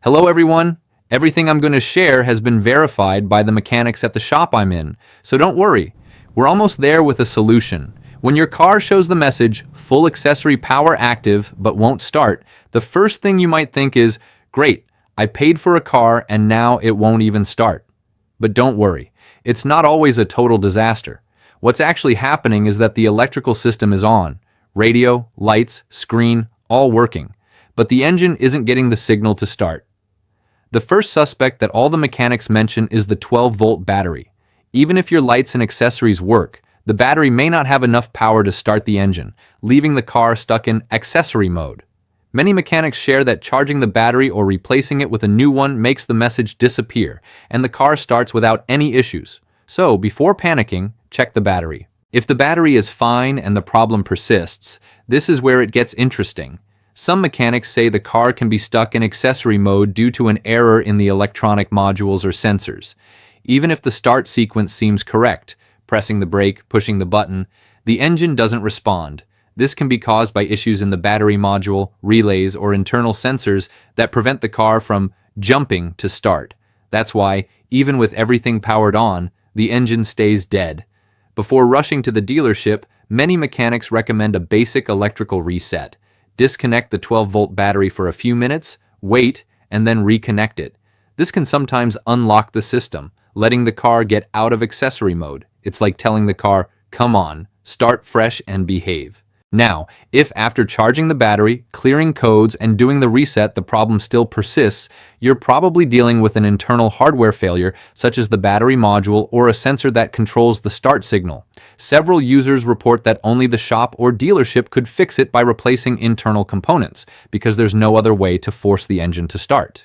Hello everyone! Everything I'm going to share has been verified by the mechanics at the shop I'm in, so don't worry. We're almost there with a solution. When your car shows the message, full accessory power active but won't start, the first thing you might think is, great, I paid for a car and now it won't even start. But don't worry, it's not always a total disaster. What's actually happening is that the electrical system is on. Radio, lights, screen, all working. But the engine isn't getting the signal to start. The first suspect that all the mechanics mention is the 12-volt battery. Even if your lights and accessories work, the battery may not have enough power to start the engine, leaving the car stuck in accessory mode. Many mechanics share that charging the battery or replacing it with a new one makes the message disappear, and the car starts without any issues. So, before panicking, check the battery. If the battery is fine and the problem persists, this is where it gets interesting. Some mechanics say the car can be stuck in accessory mode due to an error in the electronic modules or sensors. Even if the start sequence seems correct, pressing the brake, pushing the button, the engine doesn't respond. This can be caused by issues in the battery module, relays, or internal sensors that prevent the car from jumping to start. That's why, even with everything powered on, the engine stays dead. Before rushing to the dealership, many mechanics recommend a basic electrical reset. Disconnect the 12-volt battery for a few minutes, wait, and then reconnect it. This can sometimes unlock the system, letting the car get out of accessory mode. It's like telling the car, come on, start fresh and behave. Now, if after charging the battery, clearing codes, and doing the reset the problem still persists, you're probably dealing with an internal hardware failure such as the battery module or a sensor that controls the start signal. Several users report that only the shop or dealership could fix it by replacing internal components, because there's no other way to force the engine to start.